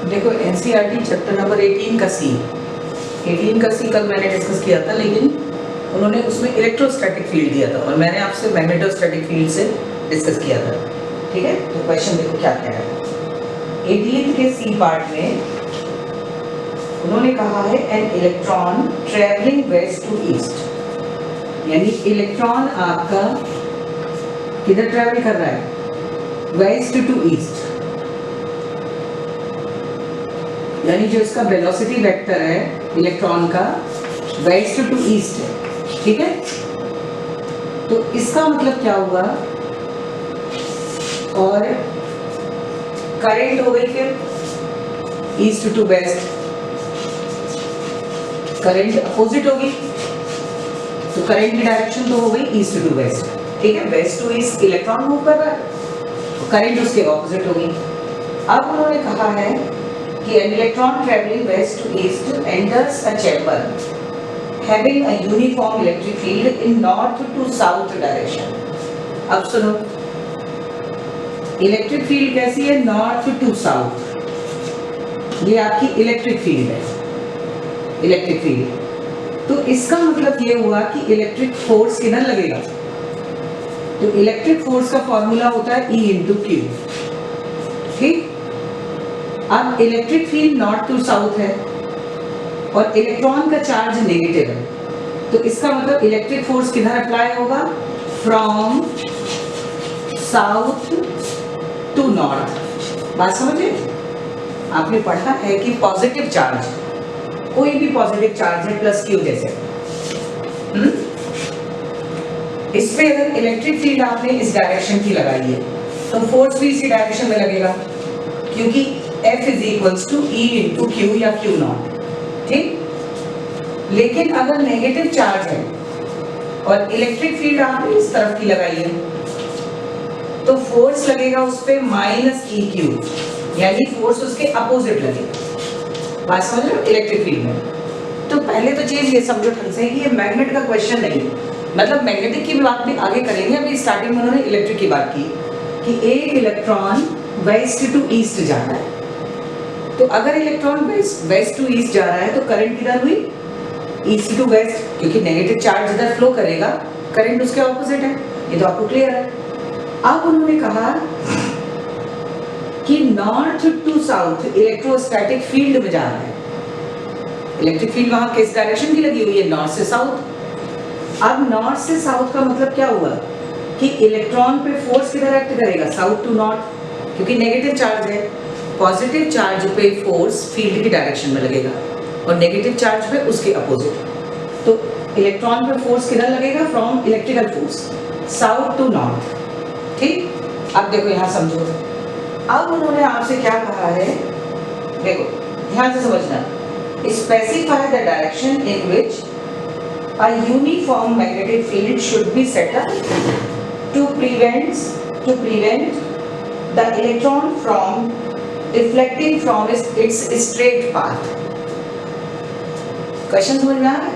देखो NCERT chapter number 18 का सी कल मैंने डिस्कस किया था, लेकिन उन्होंने उसमें इलेक्ट्रोस्टैटिक फील्ड दिया था और मैंने आपसे मैग्नेटोस्टैटिक फील्ड से डिस्कस किया था। ठीक है, तो क्वेश्चन देखो क्या क्या है। 18 के सी पार्ट में उन्होंने कहा है an electron travelling west to east, यानी इलेक्ट्रॉन आपका किधर ट्रेवल कर रहा है? वेस्ट टू ईस्ट, यानी जो इसका वेलोसिटी वेक्टर है इलेक्ट्रॉन का वेस्ट टू ईस्ट है। ठीक है, तो इसका मतलब क्या हुआ? और करंट हो गई फिर east to west, current opposite होगी, तो करंट की डायरेक्शन तो हो गई ईस्ट टू वेस्ट। ठीक है, west to east electron move कर रहा है, करंट उसके ऑपोजिट होगी। अब उन्होंने कहा है कि an electron traveling west to east enters a chamber having a uniform electric field in north to south direction। अब सुनो, इलेक्ट्रिक फील्ड कैसी है? नॉर्थ टू साउथ, ये आपकी इलेक्ट्रिक फील्ड है, इलेक्ट्रिक फील्ड। तो इसका मतलब ये हुआ कि इलेक्ट्रिक फोर्स किधर लगेगा? तो इलेक्ट्रिक फोर्स का फॉर्मूला होता है E इंटू क्यू। ठीक, अब electric field north to south है और इलेक्ट्रॉन का चार्ज नेगेटिव है, तो इसका मतलब इलेक्ट्रिक फोर्स किधर अप्लाई होगा? From south to north. बात समझे? आपने पढ़ा है कि पॉजिटिव चार्ज, कोई भी पॉजिटिव चार्ज है प्लस क्यू जैसे, इसमें अगर इलेक्ट्रिक फील्ड आपने इस डायरेक्शन की लगाई है तो फोर्स भी इसी डायरेक्शन में लगेगा, क्योंकि F is equals to E into Q या क्यू नॉट। ठीक, लेकिन अगर नेगेटिव चार्ज है और इलेक्ट्रिक फील्ड आपने इस तरफ की लगाई है तो फोर्स लगेगा उस पे माइनस ई क्यू, यानी फोर्स उसके अपोजिट लगेगा। बात समझ रहे हो? इलेक्ट्रिक फील्ड में तो पहले तो चीज ये समझो ढंग से कि ये मैग्नेट का क्वेश्चन नहीं है, मतलब मैग्नेटिक की भी बात भी आगे करेंगे। अभी स्टार्टिंग में उन्होंने इलेक्ट्रिक की बात की कि एक इलेक्ट्रॉन वेस्ट टू ईस्ट जा रहा है, तो अगर इलेक्ट्रॉन वेस्ट टू ईस्ट जा रहा है तो करंट किधर हुई? ईस्ट टू वेस्ट, क्योंकि नेगेटिव चार्ज इधर फ्लो करेगा, करंट उसके ऑपोजिट है। ये तो आपको क्लियर है। अब उन्होंने कहा कि north to south electrostatic field में जा रहा है, इलेक्ट्रिक फील्ड वहां किस डायरेक्शन की लगी हुई है? नॉर्थ से साउथ। अब नॉर्थ से साउथ का मतलब क्या हुआ कि इलेक्ट्रॉन पे फोर्स किधर एक्ट करेगा? साउथ टू नॉर्थ, क्योंकि नेगेटिव चार्ज है। पॉजिटिव चार्ज पे फोर्स फील्ड की डायरेक्शन में लगेगा और नेगेटिव चार्ज पे उसके अपोजिट। तो इलेक्ट्रॉन पे फोर्स किधर लगेगा? From electrical force south to north. ठीक, अब देखो यहां समझो। अब उन्होंने आपसे क्या कहा है, देखो ध्यान से समझना। Specify the direction in which a uniform magnetic field should be set up to prevent the electron from deflecting from its straight path। Question समझ में आ रहा है?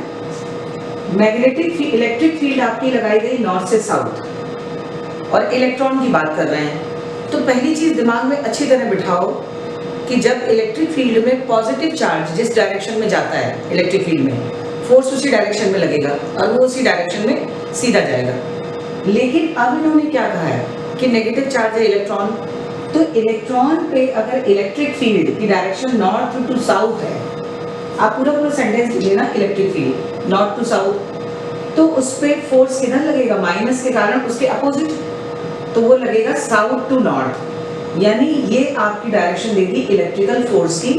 मैग्नेटिक इलेक्ट्रिक फील्ड आपकी लगाई गई नॉर्थ से साउथ और इलेक्ट्रॉन की बात कर रहे हैं, तो पहली चीज दिमाग में अच्छी तरह बिठाओ कि जब इलेक्ट्रिक फील्ड में पॉजिटिव चार्ज जिस डायरेक्शन में जाता है इलेक्ट्रिक फील्ड में, फोर्स उसी डायरेक्शन में लगेगा और वो उसी डायरेक्शन में सीधा जाएगा। लेकिन अब इन्होंने क्या कहा है कि नेगेटिव चार्ज है इलेक्ट्रॉन, तो इलेक्ट्रॉन पे अगर इलेक्ट्रिक फील्ड की डायरेक्शन नॉर्थ टू साउथ है, आप पूरा सेंटेंस लीजिए ना, electric field north to south, तो उस पे फोर्स किधर लगेगा? माइनस के कारण उसके अपोजिट, तो वो लगेगा साउथ टू नॉर्थ, यानी ये आपकी डायरेक्शन देगी इलेक्ट्रिकल फोर्स की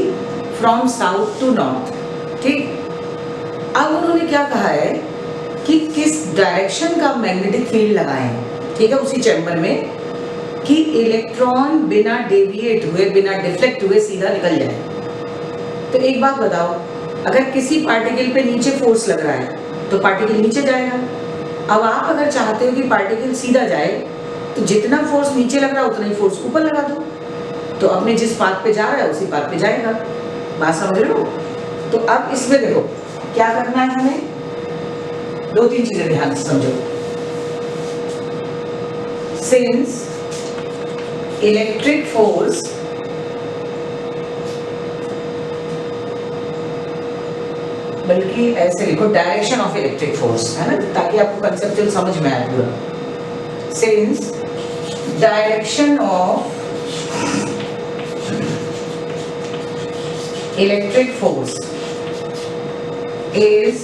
फ्रॉम साउथ टू नॉर्थ। ठीक, अब उन्होंने क्या कहा है कि किस डायरेक्शन का मैग्नेटिक फील्ड लगाएं, ठीक है, उसी चैम्बर में, कि इलेक्ट्रॉन बिना डेविएट हुए, बिना डिफ्लेक्ट हुए सीधा निकल जाए। तो एक बात बताओ, अगर किसी पार्टिकल पे नीचे फोर्स लग रहा है तो पार्टिकल नीचे जाएगा। अब आप अगर चाहते हो कि पार्टिकल सीधा जाए तो जितना फोर्स नीचे लग रहा है उतना ही फोर्स ऊपर लगा दो, तो अपने जिस पाथ पे जा रहा है उसी पाथ पे जाएगा। बात समझ रहे हो? तो अब इसमें देखो क्या करना है हमें, दो तीन चीजें ध्यान से समझो। सिंस इलेक्ट्रिक फोर्स बल्कि ऐसे लिखो डायरेक्शन ऑफ इलेक्ट्रिक फोर्स, है ना, ताकि आपको कंसेप्चुअल समझ में आए पूरा। Since direction of electric force is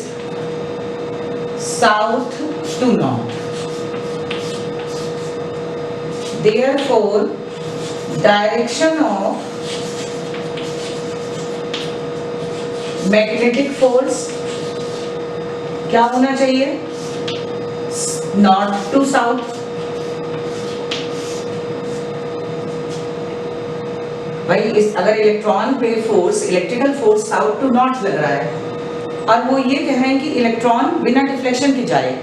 south to north, therefore direction of magnetic force क्या होना चाहिए? North to south. भाई इस अगर इलेक्ट्रॉन पे force, electrical force south to north लग रहा है और वो ये कह रहे हैं कि इलेक्ट्रॉन बिना डिफ्लेक्शन के जाए,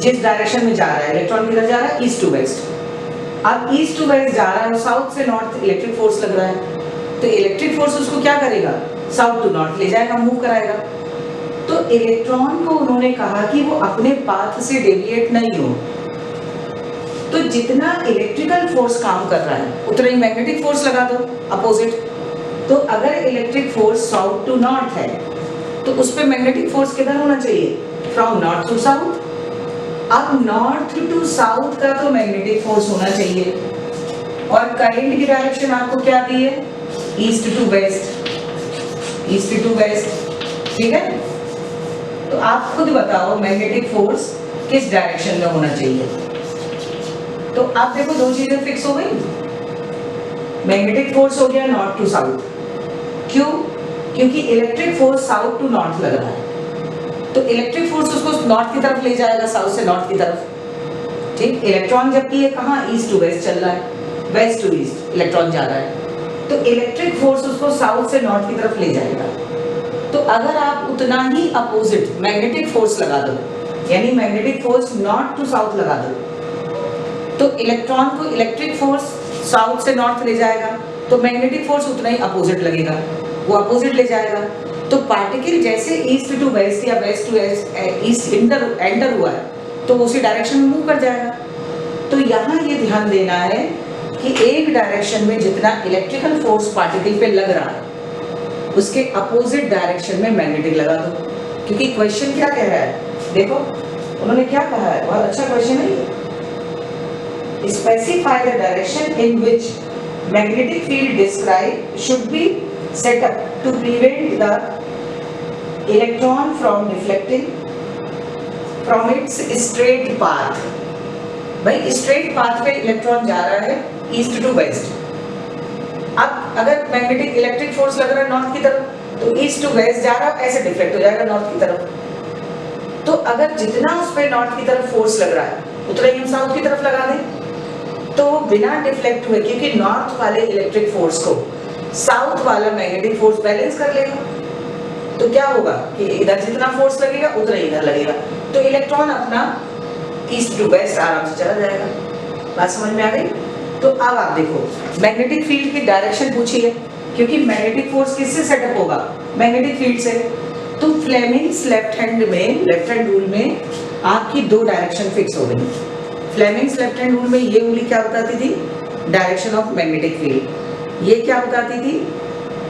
जिस डायरेक्शन में जा रहा है इलेक्ट्रॉन किधर जा रहा है? East to west. अब ईस्ट टू वेस्ट जा रहा है और साउथ से नॉर्थ इलेक्ट्रिक फोर्स लग रहा है, तो इलेक्ट्रिक फोर्स उसको क्या करेगा? साउथ टू नॉर्थ ले जाएगा, मूव कराएगा। तो इलेक्ट्रॉन को उन्होंने कहा कि वो अपने पाथ से डेविएट नहीं हो, तो जितना इलेक्ट्रिकल फोर्स काम कर रहा है उतना ही मैग्नेटिक फोर्स लगा दो अपोजिट। तो अगर electric force south to north है तो उस पे मैग्नेटिक फोर्स किधर होना चाहिए? From north to south. अब नॉर्थ टू साउथ का तो मैग्नेटिक फोर्स होना चाहिए, और करंट की डायरेक्शन आपको क्या दी है? East to west, east to west, ठीक है। तो आप खुद बताओ मैग्नेटिक फोर्स किस डायरेक्शन में होना चाहिए? तो आप देखो दो चीजें फिक्स हो गई, मैग्नेटिक फोर्स हो गया नॉर्थ टू साउथ। क्यों? क्योंकि electric force south to north लग रहा है, तो इलेक्ट्रिक फोर्स उसको नॉर्थ की तरफ ले जाएगा, साउथ से नॉर्थ की तरफ, ठीक। इलेक्ट्रॉन जबकि ये कहाँ? ईस्ट टू वेस्ट चल रहा है, वेस्ट टू ईस्ट इलेक्ट्रॉन जा रहा है, तो इलेक्ट्रिक फोर्स उसको साउथ से नॉर्थ की तरफ ले जाएगा। तो अगर आप उतना ही अपोजिट मैग्नेटिक फोर्स लगा दो, यानी magnetic force north to south लगा दो, तो इलेक्ट्रॉन को इलेक्ट्रिक फोर्स साउथ से नॉर्थ ले जाएगा, तो मैग्नेटिक फोर्स उतना ही अपोजिट लगेगा, वो अपोजिट ले जाएगा। तो पार्टिकल जैसे ईस्ट टू वेस्ट या वेस्ट टू ईस्ट एंटर हुआ है तो उसी डायरेक्शन में मूव कर जाएगा। तो यहाँ ये ध्यान देना है कि एक डायरेक्शन में जितना इलेक्ट्रिकल फोर्स पार्टिकल पे लग रहा है उसके अपोजिट डायरेक्शन में मैग्नेटिक लगा दो। क्योंकि क्वेश्चन क्या कह रहा है, देखो उन्होंने क्या कहा है, बहुत अच्छा क्वेश्चन है ये। Specify the direction in which magnetic field described should be set up to prevent the electron from deflecting from its straight path। भाई स्ट्रेट पाथ पे इलेक्ट्रॉन जा रहा है ईस्ट टू वेस्ट। अब अगर मैग्नेटिक इलेक्ट्रिक फोर्स लग रहा है नॉर्थ की तरफ, तो ईस्ट टू वेस्ट जा रहा है, ऐसे डिफ्लेक्ट हो जाएगा नॉर्थ की तरफ। तो अगर जितना उस पे नॉर्थ की तरफ फोर्स लग रहा है उतना ही हम साउथ की तरफ लगा दें तो बिना डिफ्लेक्ट हुए, क्योंकि नॉर्थ वाले इलेक्ट्रिक फोर्स को साउथ वाला मैग्नेटिक फोर्स बैलेंस कर लेगा। तो क्या होगा कि इधर जितना फोर्स लगेगा उतना ही इधर लगेगा, तो इलेक्ट्रॉन अपना ईस्ट टू वेस्ट आराम से चला जाएगा। बात समझ में आ गई? तो अब आप देखो मैग्नेटिक फील्ड की डायरेक्शन पूछी है, क्योंकि मैग्नेटिक फोर्स किससे सेटअप होगा? मैग्नेटिक फील्ड से। तो फ्लेमिंग्स लेफ्ट हैंड में, लेफ्ट हैंड रूल में आपकी दो डायरेक्शन फिक्स हो गई। फ्लेमिंग्स लेफ्ट हैंड रूल में ये उंगली क्या बताती थी? Direction of magnetic field. ये क्या बताती थी?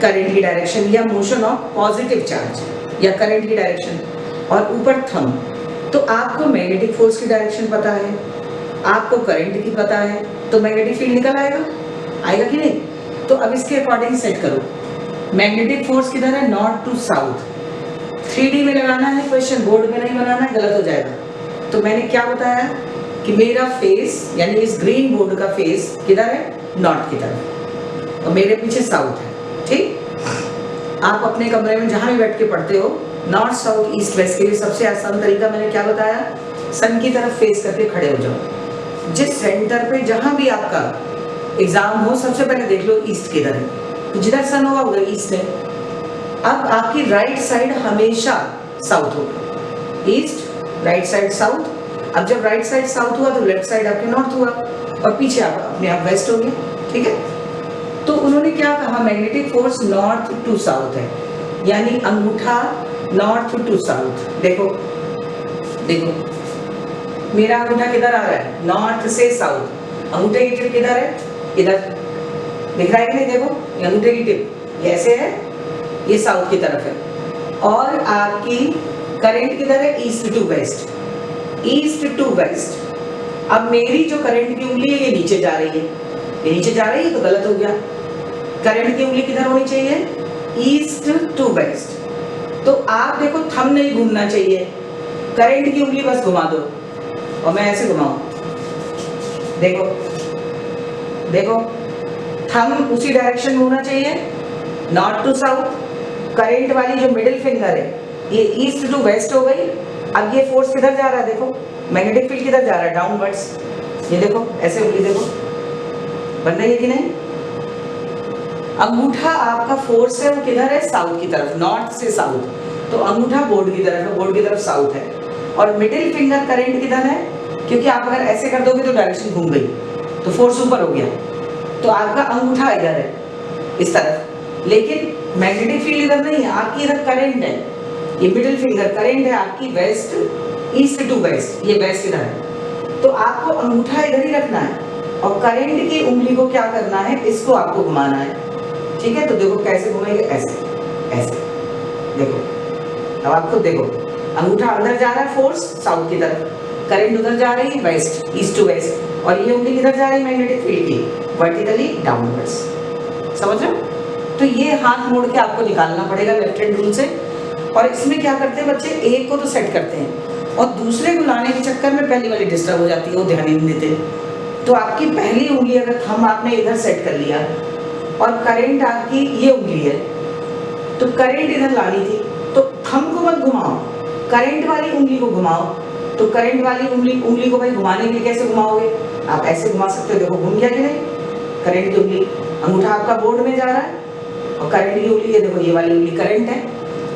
करंट की डायरेक्शन या मोशन ऑफ पॉजिटिव चार्ज या करंट की डायरेक्शन, और ऊपर थंब। तो आपको मैग्नेटिक फोर्स की डायरेक्शन पता है, आपको करंट की पता है, तो मैग्नेटिक फील्ड निकल आएगा, आएगा कि नहीं? तो अब इसके अकॉर्डिंग सेट करो। मैग्नेटिक फोर्स किधर है? North to south. 3D में लगाना है क्वेश्चन, बोर्ड में नहीं बनाना है, गलत हो जाएगा। तो मैंने क्या बताया कि मेरा फेस यानी इस ग्रीन बोर्ड का फेस किधर है? नॉर्थ की तरफ, और मेरे पीछे साउथ है, ठीक। आप अपने कमरे में जहां भी बैठ के पढ़ते हो, नॉर्थ साउथ ईस्ट वेस्ट के लिए सबसे आसान तरीका मैंने क्या बताया? सन की तरफ फेस करके खड़े हो जाओ। जिस सेंटर पे जहां भी आपका एग्जाम हो सबसे पहले देख लो ईस्ट किधर है, तो जिधर सन होगा उधर ईस्ट है। अब आपकी राइट साइड हमेशा साउथ होगा, ईस्ट राइट साइड साउथ। अब जब राइट साइड साउथ हुआ तो लेफ्ट साइड आपके नॉर्थ हुआ, और पीछे आप अपने आप वेस्ट हो गए, ठीक है। तो उन्होंने क्या कहा? Magnetic force north to south है, यानी अंगूठा नॉर्थ टू साउथ। देखो देखो मेरा अंगूठा किधर आ रहा है? नॉर्थ से साउथ। अंगूठे की टिप किधर है? इधर दिख रहा है कि नहीं? देखो ये अंगूठे की टिप ये ऐसे है, ये साउथ की तरफ है। और आपकी करंट किधर है, east to west, east to west. अब मेरी जो करंट की उंगली है ये नीचे जा रही है, ये नीचे जा रही है तो गलत हो गया। करंट की उंगली किधर होनी चाहिए, ईस्ट टू वेस्ट। तो आप देखो थंब नहीं घूमना चाहिए, करंट की उंगली बस घुमा दो और मैं ऐसे घुमाऊं, देखो देखो थंब उसी डायरेक्शन में होना चाहिए, नॉर्थ टू साउथ। करंट वाली जो मिडिल फिंगर है ये ईस्ट टू वेस्ट हो गई। अब ये फोर्स किधर जा रहा है, देखो मैग्नेटिक फील्ड किधर जा रहा है, डाउनवर्ड्स। ये देखो ऐसे उंगली देखो बन रही है कि नहीं। अंगूठा आपका फोर्स है वो किधर है, साउथ की तरफ, नॉर्थ से साउथ। तो अंगूठा बोर्ड की तरफ है, बोर्ड की तरफ साउथ है। और मिडिल फिंगर करंट किधर है, क्योंकि आप अगर ऐसे कर दोगे तो डायरेक्शन घूम गई तो फोर्स ऊपर हो गया, तो आपका अंगूठा इधर है इस तरफ, लेकिन मैग्नेटिक फील्ड इधर नहीं है, आपकी इधर करंट है। ये मिडिल फिंगर करंट है आपकी वेस्ट, ईस्ट टू वेस्ट, ये वेस्ट इधर है। तो आपको अंगूठा इधर ही रखना है और करंट की उंगली को क्या करना है, इसको आपको घुमाना है, ठीक है। तो देखो कैसे घुमाएंगे, ऐसे ऐसे देखो। अब आप खुद देखो, अंगूठा अंदर जा रहा है फोर्स साउथ की तरफ, करंट उधर जा रही है वेस्ट, ईस्ट टू वेस्ट, और ये उंगली किधर जा रही है मैग्नेटिक फील्ड की, वर्टिकली डाउनवर्ड्स। समझ रहे हो? तो ये हाथ मोड़ के आपको निकालना पड़ेगा लेफ्ट हैंड रूल से। और इसमें क्या करते हैं बच्चे, एक को तो सेट करते हैं और दूसरे को लाने के चक्कर में पहली वाली डिस्टर्ब हो जाती है, वो ध्यान ही नहीं देते। तो आपकी पहली उंगली अगर थंब आपने इधर सेट कर लिया और करंट आपकी ये उंगली है, तो करंट इधर लानी थी, तो थंब को मत घुमाओ, करंट वाली उंगली को घुमाओ। तो करंट वाली उंगली को भाई घुमाने के लिए कैसे घुमाओगे, आप ऐसे घुमा सकते हो, देखो घूम गया कि नहीं। करंट की उंगली, अंगूठा आपका बोर्ड में जा रहा है और करंट की उंगली ये देखो, ये वाली उंगली करंट है,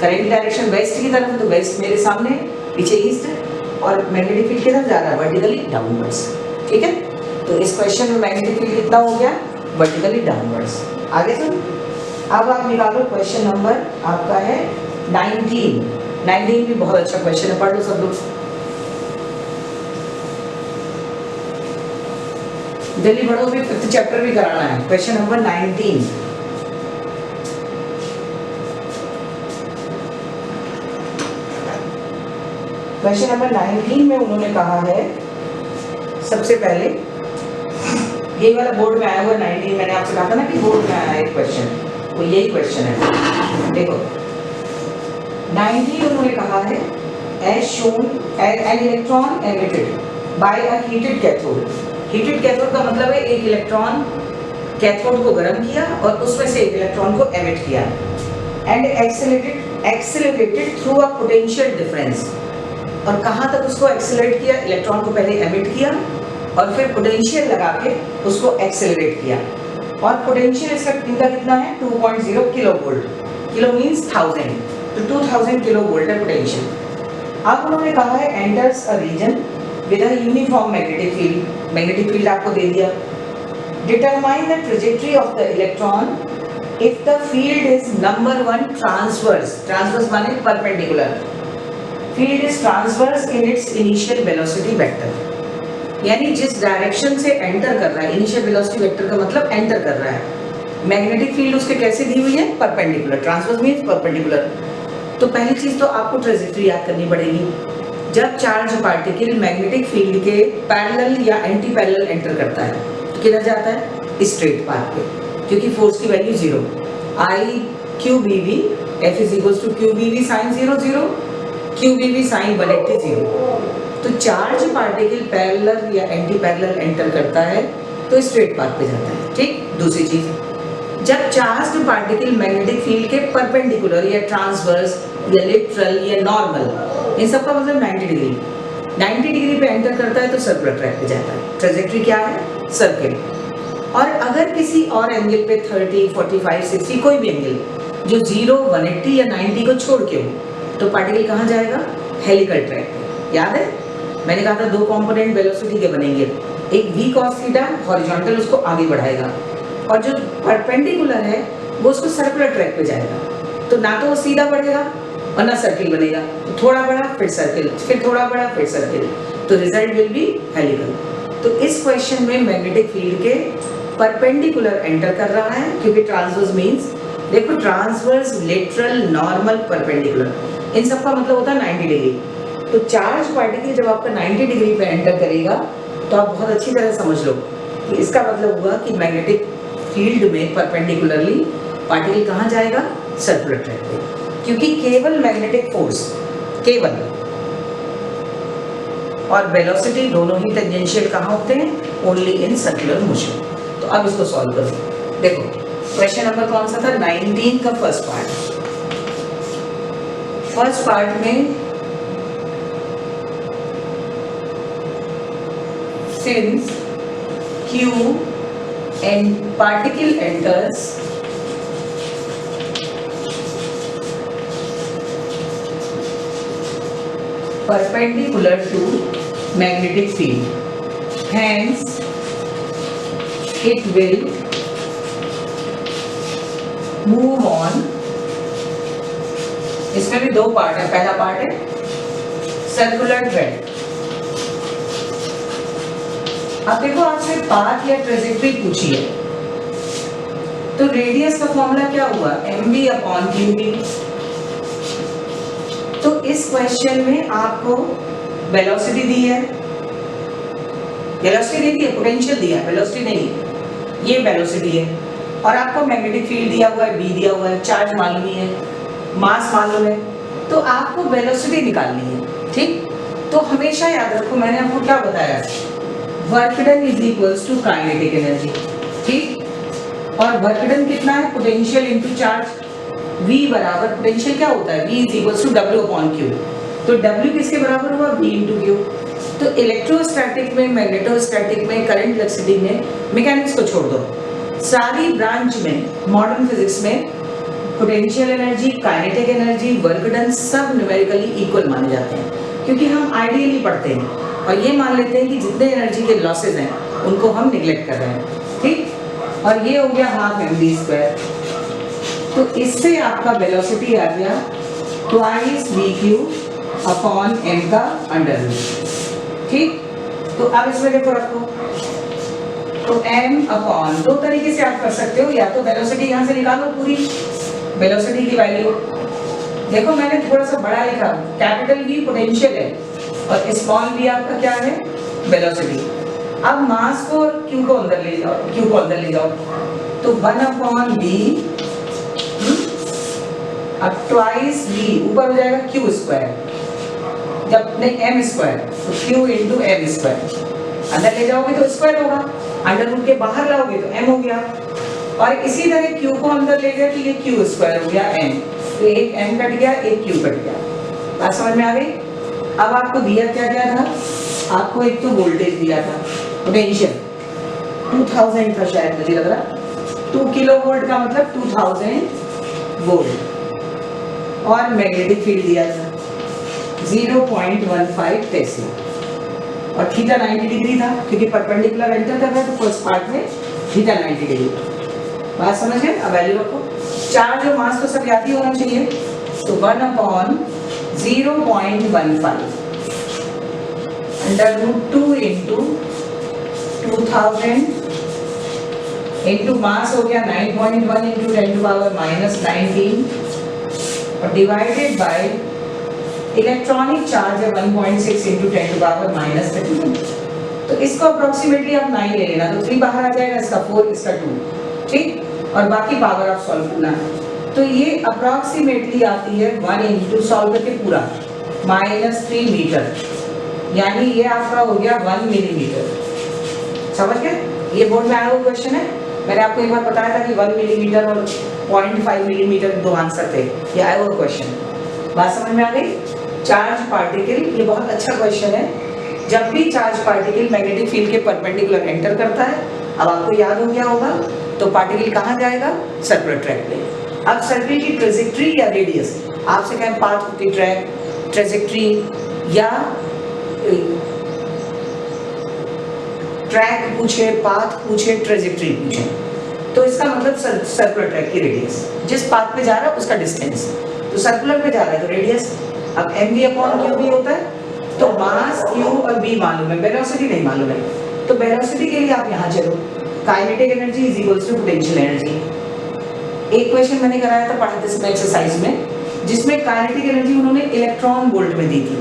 करंट डायरेक्शन वेस्ट की तरफ है, तो वेस्ट मेरे सामने, पीछे ईस्ट है, और मैग्नेटिक फील्ड किधर जा रहा है, वर्टिकली डाउनवर्ड्स, ठीक है। तो इस क्वेश्चन में मैग्नेटिक फील्ड कितना हो गया, वर्टिकली डाउनवर्ड्स। आगे सुन, अब आप निकालो क्वेश्चन नंबर आपका है 19। 19 भी बहुत अच्छा क्वेश्चन है, पढ़ लो सब लोग, जल्दी पढ़ो, भी 5th चैप्टर भी कराना है। क्वेश्चन नंबर 19, क्वेश्चन नंबर 19 में उन्होंने कहा है, सबसे पहले यही वाला बोर्ड में आया हुआ 19, मैंने आपसे कहा था ना कि बोर्ड में आया एक क्वेश्चन, वो यही क्वेश्चन है। देखो 19 उन्होंने कहा है, as shown an electron emitted by a heated cathode। Heated cathode का मतलब है एक इलेक्ट्रॉन कैथोड को गर्म किया और उसमें से एक इलेक्ट्रॉन को एमिट किया, and accelerated through a potential difference. और कहाँ तक उसको एक्सेलरेट किया, इलेक्ट्रॉन को पहले एमिट किया और फिर पोटेंशियल लगा के उसको एक्सेलरेट किया। और पोटेंशियल इसका कितना है, 2.0 किलो वोल्ट, किलो मीन्स 1000, तो 2000 किलो वोल्ट है पोटेंशियल। अब उन्होंने कहा है enters a region with a uniform magnetic field, magnetic field आपको दे दिया। Determine the trajectory of the electron if the field is number 1 transverse, transverse माने perpendicular, field is transverse in its initial velocity vector, यानी जिस direction से enter कर रहा है, इनिशियल वेलोसिटी वेक्टर का मतलब एंटर कर रहा है, मैग्नेटिक फील्ड उसके कैसे दी हुई है, परपेंडिकुलर, ट्रांसवर्स मींस परपेंडिकुलर। तो पहली चीज तो आपको ट्रेजेक्टरी याद करनी पड़ेगी। जब चार्ज पार्टिकल मैग्नेटिक फील्ड के पैरेलल या एंटी पैरेलल एंटर करता है तो किधर जाता है, स्ट्रेट पाथ पे, क्योंकि फोर्स की value 0, I QBV F is equals to QBV sin 0 0 QBV sin 180 0। तो चार्ज पार्टिकल पैरेलल या एंटी पैरेलल एंटर करता है तो स्ट्रेट पाथ पे जाता है, ठीक। दूसरी चीज, जब चार्ज पार्टिकल मैग्नेटिक फील्ड के परपेंडिकुलर या ट्रांसवर्स या लिटरल या नॉर्मल, इन सबका मतलब 90 डिग्री पे एंटर करता है तो सर्कुलर ट्रैक पे जाता है। ट्रेजेक्टरी क्या है, सर्किल। और अगर किसी और एंगल पे 30, 45, 60 कोई भी एंगल जो 0, 180 या 90 को छोड़ के हो, तो पार्टिकल कहाँ जाएगा, हेलिकल ट्रैक पे। याद है मैंने कहा था 2 कंपोनेंट वेलोसिटी के बनेंगे, एक v cos थीटा हॉरिजॉन्टल उसको आगे बढ़ाएगा और जो परपेंडिकुलर है वो उसको सर्कुलर ट्रैक पे जाएगा। तो ना तो वो सीधा बढ़ेगा और ना सर्किल बनेगा, तो थोड़ा बड़ा फिर सर्किल, फिर थोड़ा बड़ा फिर सर्किल, तो रिजल्ट विल बी हेलिकल। तो इस क्वेश्चन में मैग्नेटिक फील्ड के परपेंडिकुलर एंटर कर रहा है क्योंकि ट्रांसवर्स मींस देखो ट्रांसवर्स, लेटरल, नॉर्मल, परपेंडिकुलर, इन सब का मतलब होता है 90 डिग्री। तो चार्ज पार्टिकल जब आपका 90 डिग्री पे एंटर करेगा तो आप बहुत अच्छी तरह समझ लो कि इसका मतलब हुआ कि मैग्नेटिक फील्ड में परपेंडिकुलरली पार्टिकल कहाँ जाएगा? सर्कुलर ट्रैक पे, क्योंकि केवल मैग्नेटिक फोर्स, केवल, और वेलोसिटी दोनों ही टेंजेंशियल कहाँ होते हैं? Only in circular motion. तो अब इसको सॉल्व करो। देखो क्वेश्चन नंबर कौन सा था? 19 का फर्स्ट पार्ट। फर्स्ट पार्ट में since Q and particle enters perpendicular to magnetic field, hence it will move on। इसमें भी दो पार्ट है, पहला पार्ट है सर्कुलर ट्रैक। अब देखो आपसे पाथ या ट्रेजेक्टरी पूछी है तो रेडियस का फॉर्मूला क्या हुआ? mv upon qb। तो इस क्वेश्चन में आपको वेलोसिटी दी है, वेलोसिटी नहीं दी है, पोटेंशियल दिया है, वेलोसिटी नहीं है, ये वेलोसिटी है, और आपको मैग्नेटिक फील्ड दिया हुआ है, b दिया हुआ है, चार्ज मालूम ही है, मास मालूम है, तो आपको वेलोसिटी निकालनी है। ठीक, तो हमेशा याद रखो, मैंने आपको क्या बताया, work done is equals to kinetic energy. ठीक, और वर्क डन कितना है? Potential into charge. V बराबर पोटेंशियल क्या होता है? V is equals to W upon Q। तो W किसके बराबर हुआ? V into Q। तो इलेक्ट्रोस्टैटिक में, मैग्नेटोस्टैटिक में, करंट इलेक्ट्रिसिटी में, मैकेनिक्स को छोड़ दो, सारी ब्रांच में, मॉडर्न फिजिक्स में potential energy, kinetic energy, work done सब न्यूमेरिकली इक्वल माने जाते हैं, क्योंकि हम आइडियली पढ़ते हैं और ये मान लेते हैं कि जितने एनर्जी के लॉसेज हैं उनको हम निगलेक्ट कर रहे हैं। ठीक, और ये हो गया हाफ mv²। तो इससे आपका वेलोसिटी आ गया ट्वाइस vq अपॉन m का अंडर रूट। ठीक, तो अब इसमें देखो रखो, तो m अपॉन, दो तरीके से आप कर सकते हो, या तो वेलोसिटी यहाँ से निकालो पूरी वेलोसिटी की वैल्यू। देखो मैंने थोड़ा सा बड़ा लिखा, कैपिटल V पोटेंशियल है और स्मॉल v आपका क्या है? वेलोसिटी। अब मास को और q को अंदर ले जाओ, q को अंदर ले जाओ, तो 1 अपॉन v, अब ट्वाइस v ऊपर हो जाएगा q², जब नहीं m², तो q इंटू m², अंदर ले जाओगे तो स्क्वायर होगा, अंडर रूट के बाहर लाओगे तो m हो गया, और इसी तरह q को अंदर ले गए तो ये q² हो गया m, तो एक m कट गया, एक q कट गया। बात समझ में आ गई? अब आपको दिया क्या क्या था? आपको एक तो वोल्टेज दिया था, पोटेंशियल 2000 था शायद, मुझे लग रहा 2 किलो वोल्ट का मतलब 2000 वोल्ट, और मैग्नेटिक फील्ड दिया था 0.15 टेस्ला, और थीटा 90 डिग्री था, क्योंकि परपेंडिकुलर एंटर कर रहा है तो फर्स्ट पार्ट में थीटा 90 डिग्री। बात समझ गए? अब वैल्यू रखो, चार्ज और मास तो सब याद ही होना चाहिए, तो 1 upon 0.15 under root 2 into 2000 into mass हो गया 9.1 इंटू 10 टू पावर -19, और डिवाइडेड बाय इलेक्ट्रॉनिक चार्ज है 1.6 इंटू 10 टू पावर -32। तो इसको अप्रोक्सीमेटली आप 9 ले लेना, तो 3 बाहर आ जाएगा, इसका 4, इसका 2। ठीक, और बाकी पावर आप सॉल्व करना है, तो ये अप्रोक्सीमेटली आती है 1 इंटू, सॉल्व करके पूरा, -3 मीटर, यानी ये आपका हो गया 1 मिलीमीटर। समझ गए? ये बोर्ड में आया हुआ क्वेश्चन है, मैंने आपको एक बार बताया था कि 1 मिलीमीटर और 0.5 मिलीमीटर दो आंसर थे, ये आया हुआ क्वेश्चन। बात समझ में आ गई? चार्ज पार्टिकल, ये बहुत अच्छा क्वेश्चन है। जब भी चार्ज पार्टिकल मैग्नेटिक फील्ड के परपेंडिकुलर एंटर करता है, अब आपको याद हो गया होगा, तो पार्टिकल कहाँ जाएगा? सर्कुलर ट्रैक पे। अब सर्किल की ट्रेजेक्टरी या रेडियस, आपसे कहें पाथ होती ट्रैक, ट्रेजेक्टरी या ट्रैक पूछे, पाथ पूछे, ट्रेजेक्टरी पूछे, तो इसका मतलब सर्कुलर ट्रैक की रेडियस, जिस पाथ पे जा रहा है उसका डिस्टेंस, तो सर्कुलर पे जा रहा है तो रेडियस। अब mv अपॉन qb होता है, तो मास q और b मालूम है, वेलोसिटी नहीं मालूम है, तो वेलोसिटी के लिए आप यहाँ चलो, kinetic energy is equals to potential energy. एक क्वेश्चन मैंने कराया था पढ़ाते समय एक्सरसाइज में, जिसमें काइनेटिक एनर्जी उन्होंने इलेक्ट्रॉन वोल्ट में दी थी,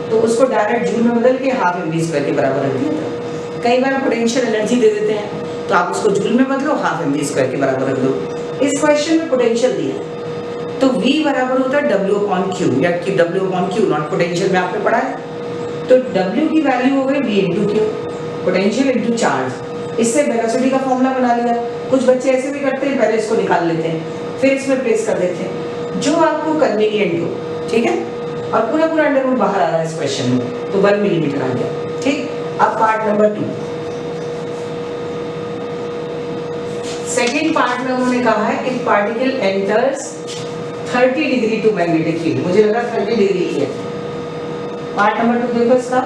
तो उसको डायरेक्ट जूल में बदल के हाफ mv स्क्वायर के बराबर रख दिया था। कई बार पोटेंशियल एनर्जी दे देते हैं, तो आप उसको जूल में बदलो, हाफ mv स्क्वायर के बराबर रख दो। इस क्वेश्चन में पोटेंशियल दिया है, तो v बराबर होता है W/Q, या W/Q नॉट पोटेंशियल में आपने पढ़ा है। तो W की वैल्यू हो गई v into Q, potential into charge. इससे वेलोसिटी का फॉर्मूला बना लिया। कुछ बच्चे ऐसे भी करते हैं, पहले इसको निकाल लेते हैं, फिर इसमें प्लेस कर देते हैं, जो आपको कन्वीनियंट हो, ठीक है। और पूरा पूरा अंडर रूट बाहर आ रहा है इस क्वेश्चन में, तो 1 मिलीमीटर आ गया, ठीक। अब पार्ट नंबर 2, सेकेंड पार्ट में उन्होंने कहा है if particle enters 30 degree to magnetic field, मुझे लगा 30 डिग्री ही है। पार्ट नंबर 2 देखो इसका,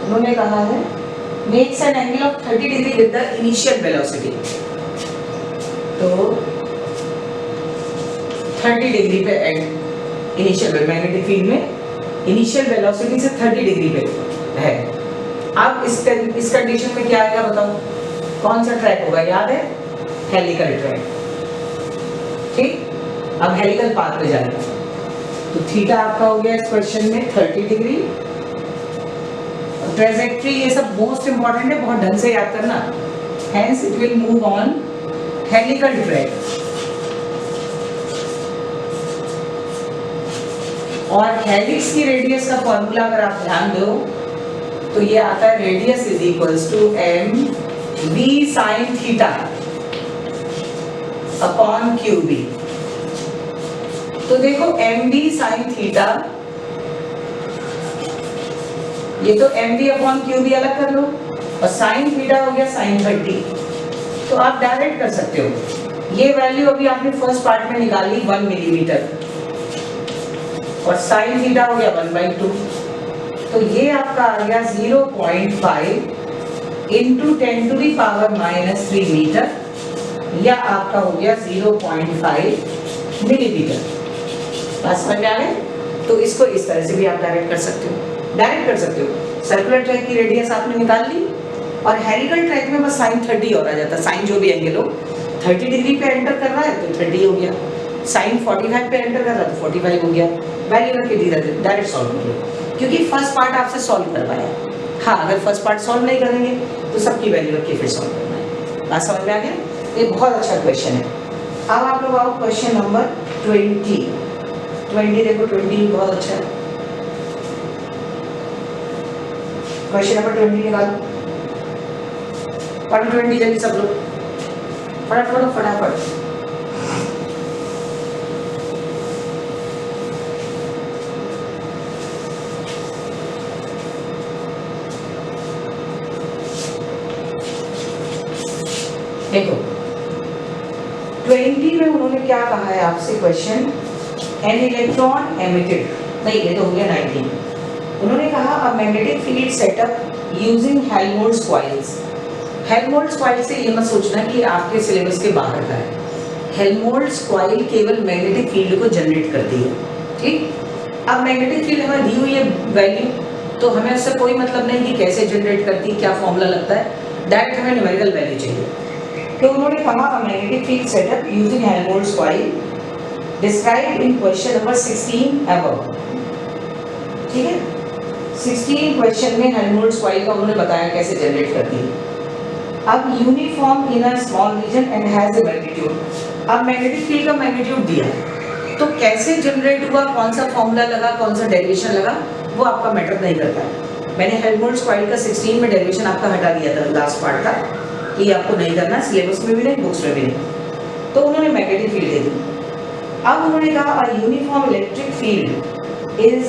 उन्होंने कहा है makes an angle of 30 degree with the initial velocity. तो 30 डिग्री पे इनिशियल मैग्नेटिक फील्ड में इनिशियल वेलोसिटी से 30 डिग्री पे है। अब इस कंडीशन में क्या आएगा बताओ, कौन सा ट्रैक होगा, याद है, हेलिकल ट्रैक, ठीक। अब हेलिकल पाथ पे जाएगा, तो थीटा आपका हो गया इस क्वेश्चन में 30 डिग्री। ट्रेजेक्ट्री ये सब मोस्ट इंपॉर्टेंट है, बहुत ढंग से याद करना। Hence it will move on helical track, और हेलिक्स की रेडियस का फॉर्मूला अगर आप ध्यान दो तो ये आता है radius is equals to M V sine theta upon Q B. तो देखो एम वी साइन थीटा, ये तो M V upon Q B अलग कर लो, और साइन थीटा हो गया साइन 30। तो आप डायरेक्ट कर सकते हो, ये वैल्यू अभी आपने फर्स्ट पार्ट में निकाली 1 मिलीमीटर, और साइन थीटा हो गया 1/2, तो ये आपका आ गया 0.5 into 10 to the power -3 metre, या आपका हो गया 0.5 मिलीमीटर। बात समझ में आ गई? तो इसको इस तरह से भी आप डायरेक्ट कर सकते हो, डायरेक्ट कर सकते हो। सर्कुलर ट्रैक की रेडियस आपने निकाल ली, और हेलिकल ट्रैक में बस साइन 30 और आ जाता है। साइन जो भी एंगल हो, 30 डिग्री पे एंटर कर रहा है तो 30 हो गया, साइन 45 पे एंटर कर रहा है तो 45 हो गया। वैल्यू रख के डायरेक्ट सॉल्व कर लो, क्योंकि फर्स्ट पार्ट आपसे सॉल्व करवाया है। हाँ, अगर फर्स्ट पार्ट सॉल्व नहीं करेंगे तो सबकी वैल्यू रख के फिर सॉल्व करना है। बात समझ में आ गया? ये बहुत अच्छा क्वेश्चन है। अब आप लोग आओ क्वेश्चन नंबर 20 देखो, 20 बहुत अच्छा है। क्वेश्चन नंबर 20 निकालो, पढ़ो 20 जल्दी सब लोग, फटाफट। देखो 20 में उन्होंने क्या कहा है आपसे क्वेश्चन, एन इलेक्ट्रॉन एमिटेड, नहीं ये तो हो गया 19। उन्होंने कहा a magnetic field setup using Helmholtz coils. Helmholtz coil से ये मत सोचना कि आपके सिलेबस के बाहर का है। हेल्महोल्ट्ज कॉइल केवल मैग्नेटिक फील्ड को जनरेट करती है, ठीक। अब मैग्नेटिक फील्ड हमें दी हुई है वैल्यू, तो हमें उससे कोई मतलब नहीं कि कैसे जनरेट करती, क्या फॉर्मूला लगता है, डायरेक्ट हमें न्यूमेरिकल वैल्यू चाहिए। तो उन्होंने कहा a magnetic field setup using Helmholtz coil described in question number 16 above, ठीक है। 16 क्वेश्चन में हेल्महोल्ट्ज कॉइल का उन्होंने बताया कैसे जनरेट करती है। अब uniform in a small region and has a magnitude. अब मैग्नेटिक फील्ड का मैग्नीट्यूड दिया है, तो कैसे जनरेट हुआ, कौन सा फॉर्मूला लगा, कौन सा डेरिवेशन लगा, वो आपका मैटर नहीं करता है। मैंने हेल्महोल्ट्ज कॉइल का 16 में डेरिवेशन आपका हटा दिया था लास्ट पार्ट का, कि आपको नहीं करना, सिलेबस में भी नहीं, बुक्स में भी नहीं। तो उन्होंने मैग्नेटिक फील्ड दे दी। अब उन्होंने कहा a uniform electric field is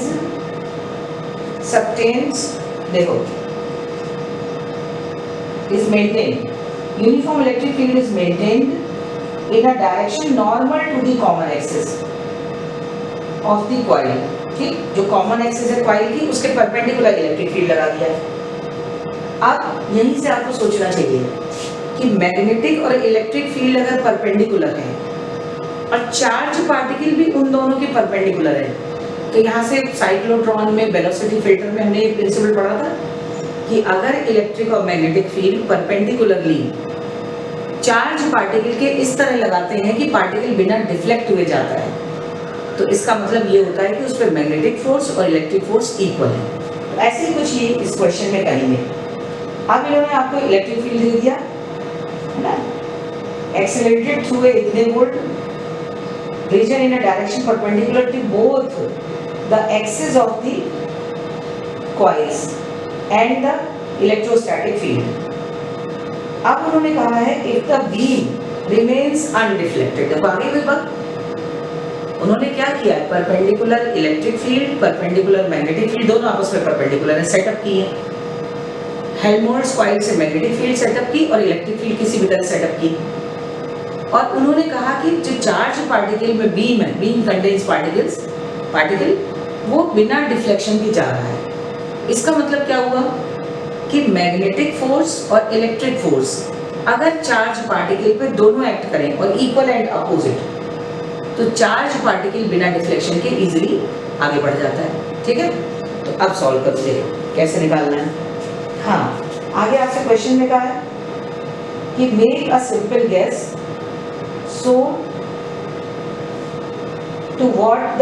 sustained, देखो is maintained, uniform electric field is maintained in a direction normal to the common axis of the coil, ठीक। जो common axis है coil की, उसके perpendicular इलेक्ट्रिक फील्ड लगा दिया है। अब यहीं से आपको सोचना चाहिए कि मैग्नेटिक और इलेक्ट्रिक फील्ड अगर परपेंडिकुलर है और चार्ज पार्टिकल भी उन दोनों के परपेंडिकुलर है, तो यहाँ से साइक्लोट्रॉन में वेलोसिटी फिल्टर में हमने एक प्रिंसिपल पढ़ा था कि अगर इलेक्ट्रिक और magnetic field perpendicularly charge particle के इस तरह लगाते हैं कि पार्टिकल बिना डिफ्लेक्ट हुए जाता है, तो इसका मतलब ये होता है कि उस पर मैग्नेटिक फोर्स और इलेक्ट्रिक फोर्स इक्वल है। तो ऐसे ही कुछ ये इस क्वेश्चन में करेंगे। अब इन्होंने आपको इलेक्ट्रिक फील्ड दे दिया है ना, एक्सेलरेटेड थ्रू ए इतने volt region in a direction perpendicular to both the axis of the coils and the electrostatic field. अब उन्होंने कहा है if the beam remains undeflected, देखो आगे कोई बात, उन्होंने क्या किया है, perpendicular electric field, perpendicular magnetic field, दोनों आपस में परपेंडिकुलर है, सेटअप की है। हेल्महोल्ट्ज कॉइल से मैग्नेटिक फील्ड सेटअप की और इलेक्ट्रिक फील्ड किसी भी तरह सेटअप की। और उन्होंने कहा कि जो चार्ज पार्टिकल में बीम है, बीम कंटेन्स पार्टिकल वो बिना डिफ्लेक्शन के जा रहा है। इसका मतलब क्या हुआ कि मैग्नेटिक फोर्स और इलेक्ट्रिक फोर्स अगर चार्ज पार्टिकल पे दोनों एक्ट करें और इक्वल एंड अपोजिट, तो चार्ज पार्टिकल बिना डिफ्लेक्शन के इजीली आगे बढ़ जाता है। ठीक है, तो अब सॉल्व करोगे कैसे निकालना है। हाँ, आगे आपसे क्वेश्चन में कहा है कि make a simple guess so to what the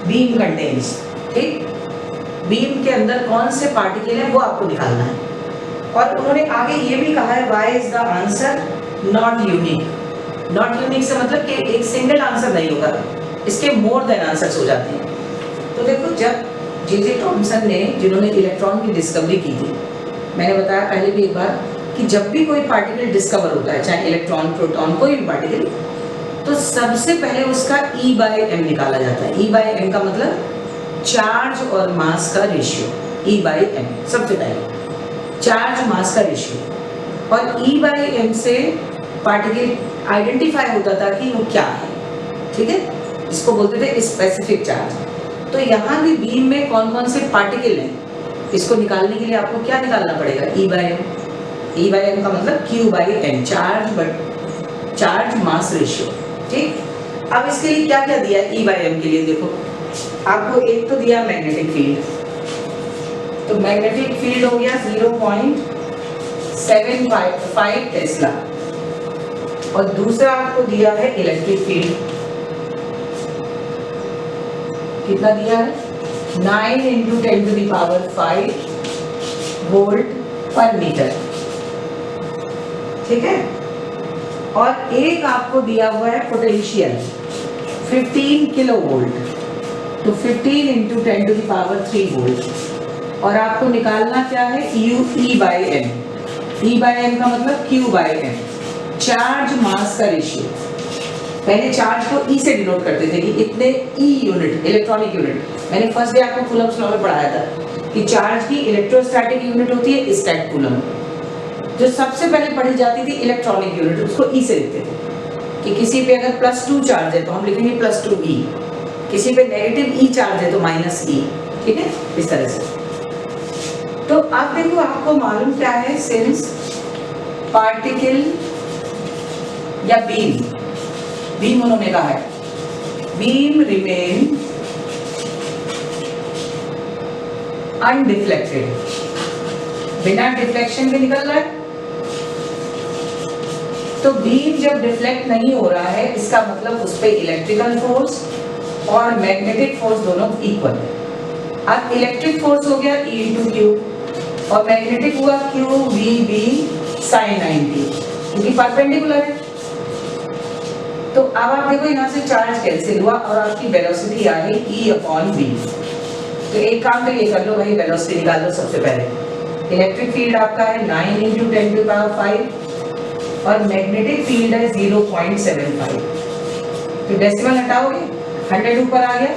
beam contains. ठीक, बीम के अंदर कौन से पार्टिकल है वो आपको निकालना है। और उन्होंने आगे ये भी कहा है why is the answer not unique. Not unique से मतलब कि एक सिंगल आंसर नहीं होगा, इसके मोर देन आंसर्स हो जाते हैं। तो देखो, जब जे थॉमसन ने, जिन्होंने इलेक्ट्रॉन की डिस्कवरी की थी, मैंने बताया पहले भी एक बार कि जब भी कोई पार्टिकल डिस्कवर होता है, चाहे इलेक्ट्रॉन, प्रोटॉन, कोई भी पार्टिकल, तो सबसे पहले उसका E/m निकाला जाता है। E/m का मतलब चार्ज और मास का रेशियो। E/m सबसे पहले चार्ज मास का रेशियो, और E/m से पार्टिकल आइडेंटिफाई होता था कि वो क्या है। ठीक है, इसको बोलते थे स्पेसिफिक चार्ज। तो यहाँ भी बीम में कौन कौन से पार्टिकल हैं, इसको निकालने के लिए आपको क्या निकालना पड़ेगा, E/m। E/m का मतलब Q/m, चार्ज मास रेशियो। ठीक, अब इसके लिए क्या क्या दिया है E/m के लिए, देखो आपको एक तो दिया मैग्नेटिक फील्ड, तो मैग्नेटिक फील्ड हो गया 0.755 टेस्ला, और दूसरा आपको दिया है इलेक्ट्रिक फील्ड, कितना दिया है 9 × 10⁵ वोल्ट पर मीटर। ठीक है, और एक आपको दिया हुआ है पोटेंशियल 15 किलो वोल्ट, तो 15 × 10⁻³ वोल्ट, और आपको निकालना क्या है E/m। E/m का मतलब Q/m, चार्ज मास का रेशियो। पहले चार्ज को E से डिनोट करते थे कि इतने E यूनिट, इलेक्ट्रॉनिक यूनिट। मैंने फर्स्ट डे आपको कूलम्स लॉ में पढ़ाया था कि चार्ज की इलेक्ट्रोस्टैटिक यूनिट होती है स्टैट कूलम, जो सबसे पहले पढ़ी जाती थी इलेक्ट्रॉनिक यूनिट, उसको E से लिखते थे कि किसी पे अगर +2 चार्ज है तो हम लिखेंगे +2E, किसी पे नेगेटिव E चार्ज है तो -E। ठीक है, इस तरह से। तो अब देखो, आपको मालूम क्या है, सिंस पार्टिकल या बीम उन्होंने कहा है बीम रिमेन अनडिफ्लेक्टेड, बिना डिफ्लेक्शन के निकल रहा है। तो बीम जब डिफ्लेक्ट नहीं हो रहा है, इसका मतलब उस पर इलेक्ट्रिकल फोर्स और मैग्नेटिक फोर्स दोनों इक्वल है। अब इलेक्ट्रिक फोर्स हो गया E × Q, और मैग्नेटिक हुआ QVB sin 90, क्योंकि परपेंडिकुलर है। तो अब आप देखो, यहाँ से चार्ज कैंसिल हुआ और आपकी वेलोसिटी आ गई E/v। तो एक काम तो ये कर लो भाई, वेलोसिटी निकाल लो सबसे पहले। इलेक्ट्रिक फील्ड आपका है 9 × 10⁵, और मैग्नेटिक फील्ड है 0.75। तो डेसिमल हटाओगे, 100 ऊपर आ गया,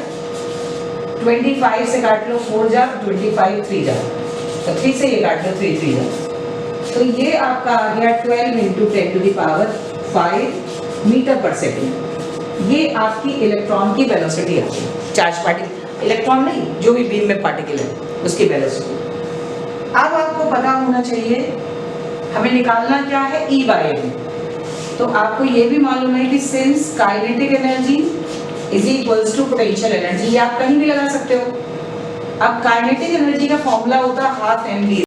25 से काट लो 4 जा, 25 3 जा, तो 3 से ये काट लो 3 3 जा, तो ये आपका आ गया 12 × 10⁵ मीटर पर सेकेंड। ये आपकी इलेक्ट्रॉन की वेलोसिटी आती है, चार्ज पार्टिकल, इलेक्ट्रॉन नहीं, जो भी बीम में पार्टिकल है उसकी वेलोसिटी। अब आपको पता होना चाहिए हमें निकालना क्या है E/m। तो आपको ये भी मालूम है कि since kinetic energy is equals to potential energy, ये आप कहीं भी लगा सकते हो। अब काइनेटिक एनर्जी का फॉर्मूला होता है 12 mv